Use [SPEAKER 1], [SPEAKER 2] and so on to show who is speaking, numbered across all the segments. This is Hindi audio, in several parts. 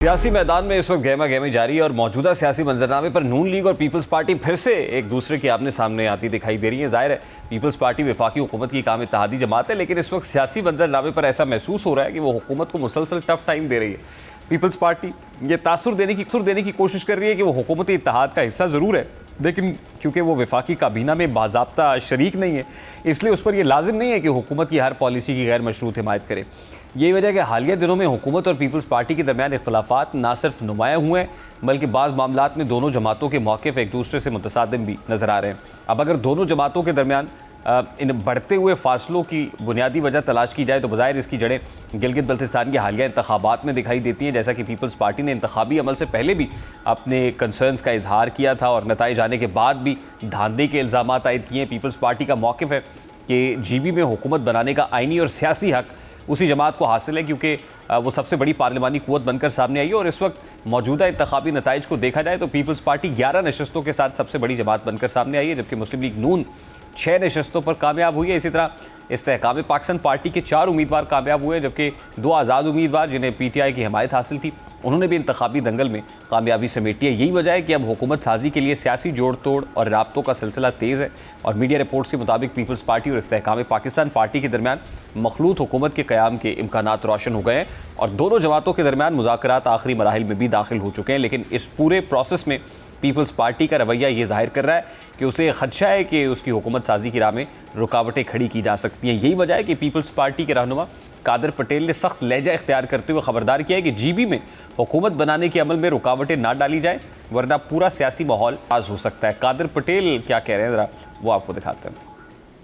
[SPEAKER 1] सियासी मैदान में इस वक्त गहमा गहमी जारी है और मौजूदा सियासी मंजरनामे पर नून लीग और पीपल्स पार्टी फिर से एक दूसरे के आमने सामने आती दिखाई दे रही है। जाहिर है पीपल्स पार्टी वफाकी हुकूमत की काम इत्तेहादी जमात है, लेकिन इस वक्त सियासी मंजरनामे पर ऐसा महसूस हो रहा है कि वो हुकूमत को मुसलसल टफ टाइम दे रही है। पीपल्स पार्टी ये तासुर देने की कोशिश कर रही है कि वो हुकूमती इत्तेहाद का हिस्सा ज़रूर है, लेकिन क्योंकि वो वफाकी काबीना में बाज़ाब्ता शरीक नहीं है, इसलिए उस पर यह लाजिम नहीं है कि हुकूमत की हर पॉलिसी की गैर मशरूत हिमायत करे। यही वजह है कि हालिया दिनों में हुकूमत और पीपल्स पार्टी के दरमियान इख्तलाफात ना सिर्फ नुमाया हुए हैं, बल्कि बाज़ मामलात में दोनों जमातों के मौक़िफ़ एक दूसरे से मुतसादिम भी नज़र आ रहे हैं। अब अगर दोनों जमातों के दरमियान इन बढ़ते हुए फासलों की बुनियादी वजह तलाश की जाए तो बज़ाहिर इसकी जड़ें गिलगित बल्तिस्तान के हालिया इंतखाबात में दिखाई देती हैं। जैसा कि पीपल्स पार्टी ने इंतखाबी अमल से पहले भी अपने कंसर्न्स का इजहार किया था और नताइज आने के बाद भी धांधली के इल्ज़ाम आयद किए हैं। पीपल्स पार्टी का मौक़िफ़ है कि GB में हुकूमत बनाने का आइनी और सियासी हक उसी जमात को हासिल है, क्योंकि वो सबसे बड़ी पार्लिमानी कुव्वत बनकर सामने आई है। और इस वक्त मौजूदा इंतखाबी नताइज को देखा जाए तो पीपल्स पार्टी 11 नशस्तों के साथ सबसे बड़ी जमात बनकर सामने आई है, जबकि मुस्लिम लीग नून 6 नशस्तों पर कामयाब हुई है। इसी तरह इस्तेहकाम पाकिस्तान पार्टी के 4 उम्मीदवार कामयाब हुए, जबकि 2 आज़ाद उम्मीदवार जिन्हें PTI की हिमायत हासिल थी उन्होंने भी इंतखाबी दंगल में कामयाबी समेटी है। यही वजह है कि अब हुकूमत साजी के लिए सियासी जोड़ तोड़ और राब्तों का सिलसिला तेज़ है और मीडिया रिपोर्ट्स के मुताबिक पीपल्स पार्टी और इस्तेहकाम पाकिस्तान पार्टी के दरमियान मखलूत हुकूमत के क़याम के इम्कानात रोशन हो गए हैं और दोनों जमातों के दरमियान मुज़ाकरात आखिरी मराहिल में भी दाखिल हो चुके हैं। लेकिन इस पूरे प्रोसेस में पीपल्स पार्टी का रवैया ये जाहिर कर रहा है कि उसे खदशा है कि उसकी हुकूमत साजी की राह में रुकावटें खड़ी की जा सकती हैं। यही वजह है कि पीपल्स पार्टी के रहनुमा कादर पटेल ने सख्त लहजा इख्तियार करते हुए खबरदार किया है कि GB में हुकूमत बनाने के अमल में रुकावटें ना डाली जाए, वरना पूरा सियासी माहौल आज हो सकता है। कादर पटेल क्या कह रहे हैं, ज़रा वो आपको दिखाते हैं।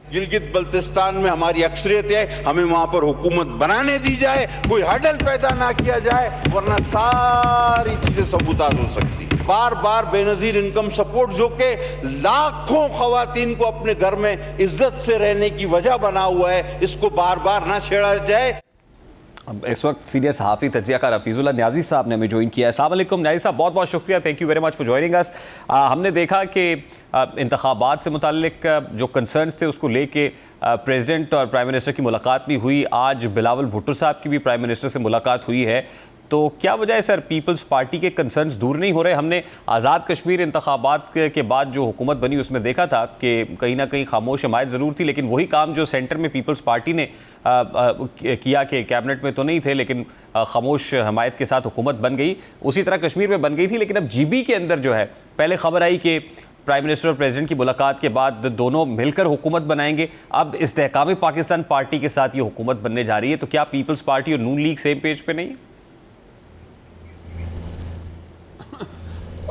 [SPEAKER 2] गिलगित बल्तिस्तान में हमारी अक्सरियत है, हमें वहां पर हुकूमत बनाने दी जाए, कोई हडल पैदा ना किया जाए, वरना सारी चीजें सबूताज हो सकती। बार बार बेनजीर इनकम सपोर्ट जो के लाखों खवातीन को अपने घर में इज्जत से रहने की वजह बना हुआ है, इसको बार बार ना छेड़ा जाए।
[SPEAKER 1] इस वक्त सीनियर सहाफ़ी तज्ज़ियाकार हफीज़ुल्लाह न्याज़ी साहब ने हमें ज्वाइन किया है। अस्सलाम वालेकुम न्याज़ी साहब, बहुत बहुत शुक्रिया, thank you very much for joining us. हमने देखा कि इंतखाबात से मुताल्लिक जो कंसर्न्स थे उसको लेके प्रेसिडेंट और प्राइम मिनिस्टर की मुलाकात भी हुई। आज बिलावल भुट्टो साहब की भी प्राइम मिनिस्टर से मुलाकात हुई है, तो क्या वजह है सर पीपल्स पार्टी के कंसर्न्स दूर नहीं हो रहे? हमने आज़ाद कश्मीर इंतखाबात के बाद जो हुकूमत बनी उसमें देखा था कि कहीं ना कहीं खामोश हमायत ज़रूर थी, लेकिन वही काम जो सेंटर में पीपल्स पार्टी ने किया कि कैबिनेट में तो नहीं थे लेकिन खामोश हमायत के साथ हुकूमत बन गई, उसी तरह कश्मीर में बन गई थी। लेकिन अब GB के अंदर जो है, पहले खबर आई कि प्राइम मिनिस्टर और प्रेसिडेंट की मुलाकात के बाद दोनों मिलकर हुकूमत बनाएंगे, अब इस्तेहकाम पाकिस्तान पार्टी के साथ ये हुकूमत बनने जा रही है, तो क्या पीपल्स पार्टी और नून लीग सेम पेज पे नहीं है?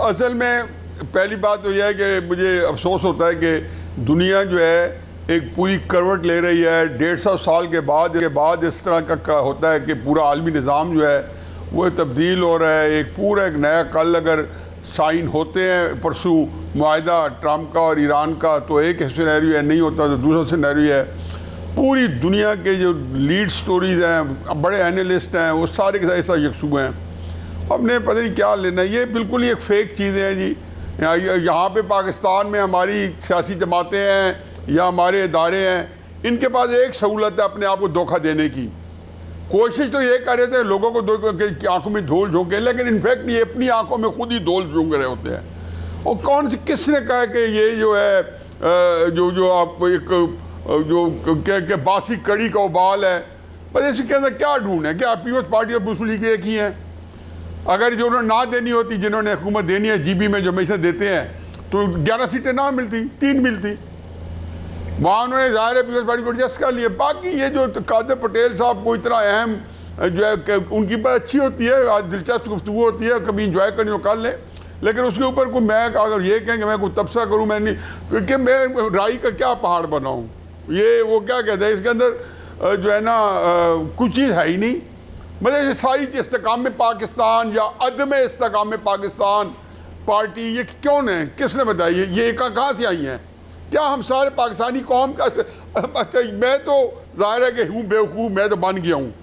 [SPEAKER 3] असल में पहली बात तो यह है कि मुझे अफसोस होता है कि दुनिया जो है एक पूरी करवट ले रही है। 150 साल के बाद इस तरह का होता है कि पूरा आलमी निज़ाम जो है वो तब्दील हो रहा है। एक पूरा एक नया कल अगर साइन होते हैं परसों मुआहदा ट्रम्प का और ईरान का, तो एक सिनेरियो है, नहीं होता तो दूसरा सिनेरियो है। पूरी दुनिया के जो लीड स्टोरीज़ हैं, बड़े एनालिस्ट हैं, वो सारे के साथ ऐसा यकसू हैं। हमने पता नहीं क्या लेना है, ये बिल्कुल ही एक फ़ेक चीज़ें हैं जी। यहाँ पे पाकिस्तान में हमारी सियासी जमातें हैं या हमारे इदारे हैं, इनके पास एक सहूलत है अपने आप को धोखा देने की। कोशिश तो ये कर रहे थे लोगों को आंखों में धूल झोंके, लेकिन इनफैक्ट ये अपनी आंखों में खुद ही धूल झोंक रहे होते हैं। और कौन से किसने कहा कि ये जो है जो आप एक जो बासी कड़ी का उबाल है, बस इसके अंदर क्या ढूंढ है? क्या पीपल्स पार्टी और मुस्लिम लीग एक ही हैं? अगर जो उन्होंने ना देनी होती, जिन्होंने हुकूमत देनी है GB में जो हमेशा देते हैं, तो 11 सीटें ना मिलती, 3 मिलती। वहाँ उन्होंने ज़ाहिर है पीपल्स पार्टी को एडजस्ट कर लिया। बाकी ये जो कादर पटेल साहब को इतना अहम जो है उनकी बात अच्छी होती है, आज दिलचस्प गुफ्तगू होती है, कभी इंजॉय करने कर लें, लेकिन उसके ऊपर कोई मैं अगर ये कहें कि मैं कोई तबसरा करूँ, मैं नहीं, क्योंकि मैं राई का क्या पहाड़ बनाऊँ। ये वो क्या कहते हैं, इसके अंदर जो है ना कुछ चीज़ है ही नहीं। मतलब ये सारी इस्तेकाम में पाकिस्तान या अदम इस्तेकाम में पाकिस्तान पार्टी ये क्यों है, किसने बताई? ये कहाँ से आई हैं? क्या हम सारे पाकिस्तानी कौम का अच्छा, मैं तो ज़ाहिर है कि हूँ बेवकूफ़, मैं तो बन गया हूँ।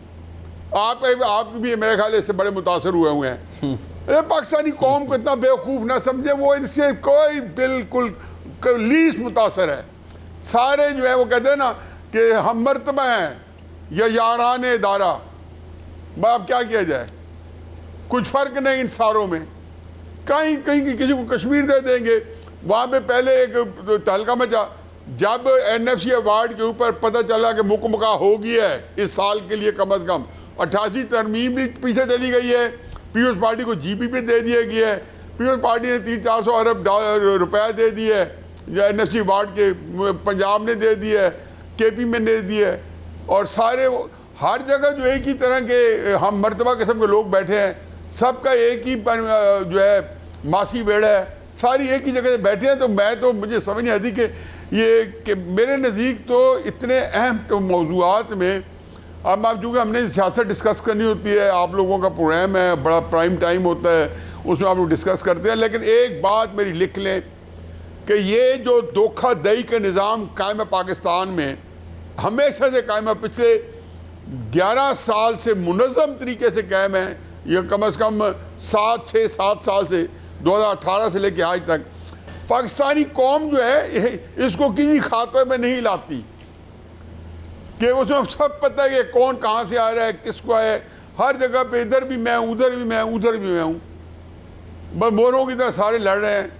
[SPEAKER 3] आप भी मेरे ख्याल से बड़े मुतासर हुए हैं। अरे पाकिस्तानी कौम को इतना बेवकूफ़ ना समझे, वो इनसे कोई बिल्कुल लीस्ट मुतासर है। सारे जो है वो कहते हैं ना कि हम मर्तबा हैं या यारान इदारा, अब क्या किया जाए? कुछ फ़र्क नहीं इन सारों में। कहीं कहीं किसी को कश्मीर दे देंगे, वहाँ पे पहले एक तहलका मचा जब NFC अवार्ड के ऊपर पता चला कि मुकम्मल हो गया है इस साल के लिए, कम अज़ कम 88 तरमीम भी पीछे चली गई है, पीपल्स पार्टी को GP पे दे दिया गया है, पीपल्स पार्टी ने 300-400 अरब रुपया दे दिया है, या NFC अवार्ड के पंजाब ने दे दिया है, KP में दे दिया है, और सारे हर जगह जो एक ही तरह के हम मर्तबा किस्म के लोग बैठे हैं, सबका एक ही जो है मासी बेड़ा है, सारी एक ही जगह बैठे हैं। तो मैं तो मुझे समझ नहीं आती कि ये कि मेरे नज़दीक तो इतने अहम तो मौज़ूआत में अब आप चूँकि हमने सियासत डिस्कस करनी होती है, आप लोगों का प्रोग्राम है, बड़ा प्राइम टाइम होता है, उसमें आप लोग डिस्कस करते हैं, लेकिन एक बात मेरी लिख लें कि ये जो धोखाधड़ी का निज़ाम कायम है पाकिस्तान में, हमेशा से कायम है, पिछले 11 साल से मुनज़्ज़म तरीके से कायम है, ये कम अज़ कम 7 साल से 2018 से लेकर आज तक। पाकिस्तानी कौम जो है इसको किसी खाते में नहीं लाती कि उसमें सब पता है कि कौन कहाँ से आ रहा है, किसको है, हर जगह पे इधर भी मैं हूँ, उधर भी मैं हूँ, उधर भी मैं हूँ, बस मोरों की तरह सारे लड़ रहे हैं।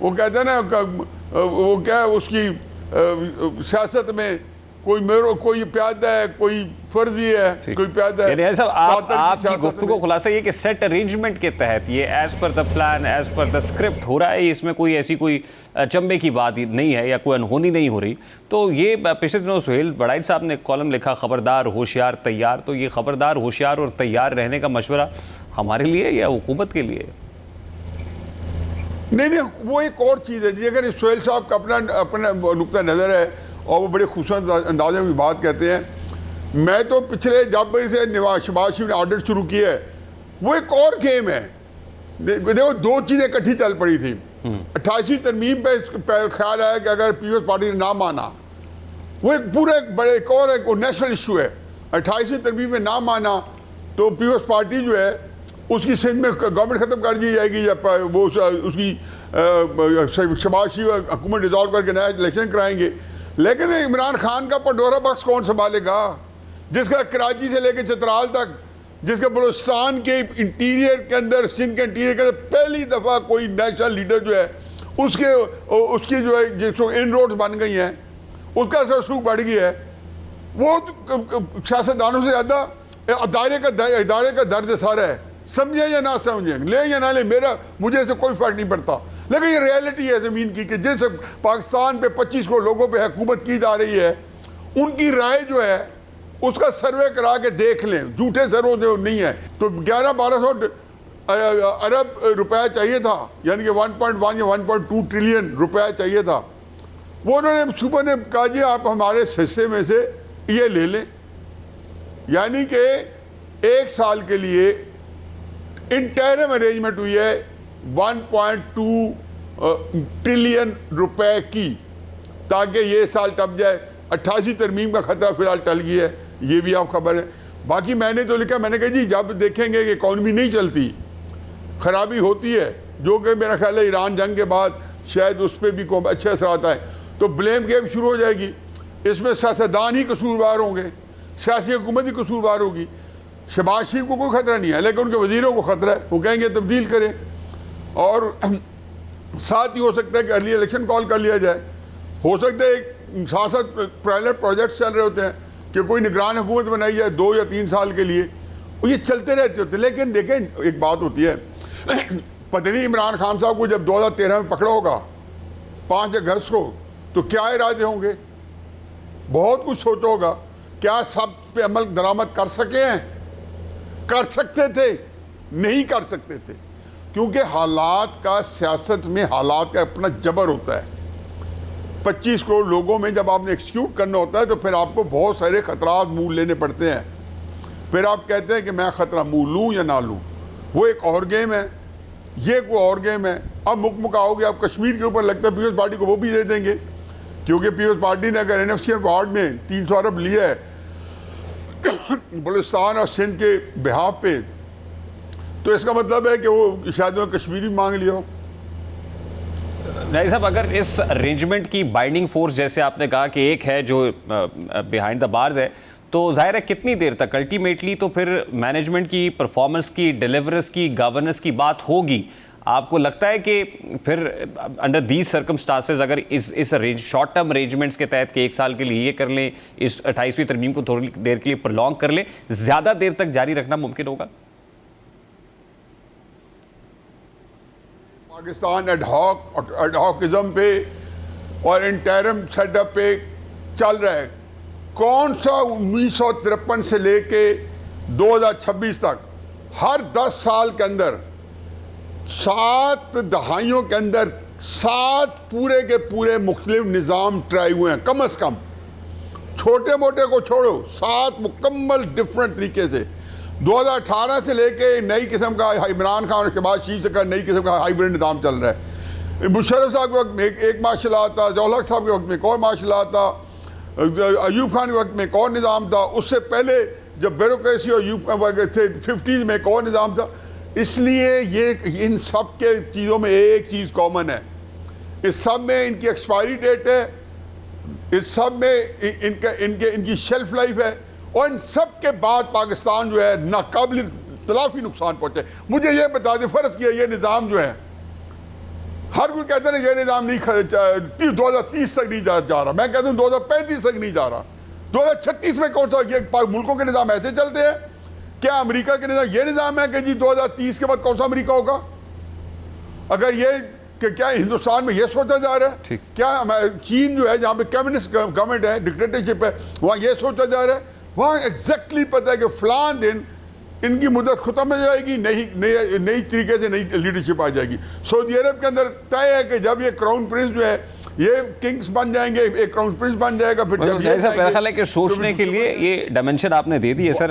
[SPEAKER 3] वो कहते हैं ना वो क्या है उसकी सियासत में कोई मेरो कोई प्यादा है, कोई फर्जी है, कोई प्यादा है।
[SPEAKER 1] यानी ऐसा आपकी गुफ्तगू का खुलासा ये कि सेट अरेंजमेंट के तहत ये as per the plan, as per the script हो रहा है, इसमें कोई ऐसी कोई चंबे की बात नहीं है या कोई अनहोनी नहीं हो रही। तो ये पिछले दिनों सुहेल वड़ाइच साहब ने कॉलम लिखा, खबरदार होशियार तैयार, तो ये खबरदार होशियार और तैयार रहने का मशवरा हमारे लिए या हुकूमत के लिए?
[SPEAKER 3] नहीं, वो एक और चीज़ है जी। अगर सुहेल साहब का अपना नुक्ता नज़र है और वो बड़े खूबसूरत अंदाजे में बात कहते हैं। मैं तो पिछले जब से शहबाज शरीफ ने ऑर्डर शुरू किया है, वो एक और गेम है। देखो दो चीज़ें इकट्ठी चल पड़ी थी। 88वीं तरमीम पे ख्याल आया कि अगर पीपल्स पार्टी ने ना माना, वो एक पूरा एक बड़े एक और एक नेशनल इशू है। 88वीं तरमीम में ना माना तो पीपल्स पार्टी जो है उसकी सिंध में गवर्नमेंट ख़त्म कर दी जाएगी, या वो उसकी शहबाज शरीफ हुकूमत डिज़ॉल्व करके नया इलेक्शन कराएंगे। लेकिन इमरान खान का पंडोरा बॉक्स कौन संभालेगा, जिसका कराची से लेकर चित्राल तक, जिसके बलूचिस्तान के इंटीरियर के अंदर, सिंध के इंटीरियर के अंदर पहली दफ़ा कोई नेशनल लीडर जो है उसकी जो है जिसको इन रोड्स बन गई हैं, उसका रसूख बढ़ गया है। वो सियासतदानों से ज़्यादा इदारे का दर्द सारा है, समझे या ना समझे, ले या ना ले, मुझे इससे कोई फ़र्क नहीं पड़ता। लेकिन ये रियलिटी है ज़मीन की कि जिस पाकिस्तान पे 25 करोड़ लोगों पे हुकूमत की जा रही है, उनकी राय जो है उसका सर्वे करा के देख लें, झूठे सर्वे जो नहीं है। तो 1100-1200 अरब रुपया चाहिए था, यानी कि 1.1 या 1.2 ट्रिलियन रुपया चाहिए था। वो उन्होंने सुबह ने कहा जी आप हमारे हिस्से में से ये ले लें, यानी कि 1 साल के लिए इंटरिम अरेंजमेंट हुई है 1.2 ट्रिलियन रुपए की, ताकि ये साल टप जाए। 88वीं तरमीम का खतरा फिलहाल टल गया है, ये भी आप खबर है। बाकी मैंने तो लिखा, मैंने कहा जी जब देखेंगे कि इकॉनमी नहीं चलती, खराबी होती है, जो कि मेरा ख्याल है ईरान जंग के बाद शायद उस पर भी अच्छे असर आता है, तो ब्लेम गेम शुरू हो जाएगी। इसमें सियासतदान ही कसूरवार होंगे, सियासी हुकूमत ही कसूरवार होगी। शहबाज शरीफ को कोई ख़तरा नहीं है, लेकिन उनके वज़ीरों को ख़तरा है, वो कहेंगे तब्दील करें। और साथ ही हो सकता है कि अर्ली इलेक्शन कॉल कर लिया जाए, हो सकता है एक साथ साथ पायलट प्रोजेक्ट्स चल रहे होते हैं कि कोई निगरान हुकूमत बनाई जाए 2 या 3 साल के लिए, ये चलते रहते होते हैं। लेकिन देखें एक बात होती है, पता नहीं इमरान खान साहब को जब 2013 में पकड़ा होगा 5 अगस्त को, तो क्या इरादे होंगे, बहुत कुछ सोचा होगा। क्या सब पे अमल दरामद कर सके हैं? कर सकते थे, नहीं कर सकते थे, क्योंकि हालात का, सियासत में हालात का अपना जबर होता है। 25 करोड़ लोगों में जब आपने एक्सिक्यूट करना होता है तो फिर आपको बहुत सारे खतरात मूल लेने पड़ते हैं। फिर आप कहते हैं कि मैं ख़तरा मूल लूँ या ना लूँ, वो एक और गेम है, ये कोई और गेम है। अब मुकाओगे आप कश्मीर के ऊपर, लगता है पीपल्स पार्टी को वो भी दे देंगे, क्योंकि पीपल्स पार्टी ने अगर NFC अवार्ड में 300 अरब लिया है बलूचिस्तान और सिंध के बिहाफ पे, तो इसका मतलब है कि वो शायद कश्मीर भी मांग लिया हो।
[SPEAKER 1] नहीं साहब, अगर इस अरेंजमेंट की बाइंडिंग फोर्स, जैसे आपने कहा कि एक है जो बिहाइंड द बार्स है, तो जाहिर है कितनी देर तक अल्टीमेटली तो फिर मैनेजमेंट की, परफॉर्मेंस की, डिलीवरेंस की, गवर्नेंस की बात होगी। आपको लगता है कि फिर अंडर दीज सर्कमस्टांसेस अगर इस शॉर्ट टर्म अरेंजमेंट्स के तहत कि 1 साल के लिए ये कर लें, इस 28वीं तरमीम को थोड़ी देर के लिए प्रलॉन्ग कर लें, ज़्यादा देर तक जारी रखना मुमकिन होगा?
[SPEAKER 3] पाकिस्तान एडहॉकिज्म पे और इंटरिम सेटअप पे चल रहा है। कौन सा 1953 से लेके 2026 तक हर 10 साल के अंदर 7 दहाइयों के अंदर 7 पूरे के पूरे मुख्तलिफ निज़ाम ट्राई हुए हैं, कम अज़ कम, छोटे मोटे को छोड़ो, 7 मुकम्मल डिफरेंट तरीके से। 2018 से लेके नई किस्म का इमरान खान और शहबाज शरीफ का नई किस्म का हाइब्रिड निज़ाम चल रहा है। मुशर्रफ साहब के वक्त में एक मार्शल लॉ था, ज़ौल हक साहब के वक्त में एक और मार्शल लॉ था, अयूब खान के वक्त में एक और निज़ाम था, उससे पहले जब ब्यूरोक्रेसी और थे 50s में एक और निज़ाम था। इसलिए ये इन सब के चीज़ों में एक चीज़ कॉमन है, इस सब में इनकी एक्सपायरी डेट है, इस सब में इनकी शेल्फ लाइफ है, और इन सब के बाद पाकिस्तान जो है नाकाबिल तलाफी नुकसान पहुँचे। मुझे ये बता दें, फ़र्ज़ किया ये निज़ाम जो है, हर कोई कहते हैं ये निज़ाम नहीं 2030 तक नहीं जा रहा, मैं कहता हूँ 2035 तक नहीं जा रहा, 2036 में कौन सा, ये मुल्कों के निज़ाम ऐसे चलते हैं क्या? अमेरिका के निज़ाम ये निज़ाम है कि जी 2030 के बाद कौन सा अमेरिका होगा? अगर ये कि क्या हिंदुस्तान में ये सोचा जा रहा है? क्या चीन जो है जहाँ पे कम्युनिस्ट गवर्नमेंट है, डिक्टेटरशिप है, वहाँ ये सोचा जा रहा है? वहाँ एग्जैक्टली पता है कि फलां दिन इनकी मुद्दत ख़त्म हो जाएगी, नई तरीके से नई लीडरशिप आ जाएगी। सऊदी अरब के अंदर तय है कि जब ये क्राउन प्रिंस जो है ये किंग्स बन जाएंगे, एक क्राउन प्रिंस बन जाएगा, फिर जब ये
[SPEAKER 1] मेरा ख्याल है कि सोचने के लिए ये डायमेंशन आपने दे दी है सर।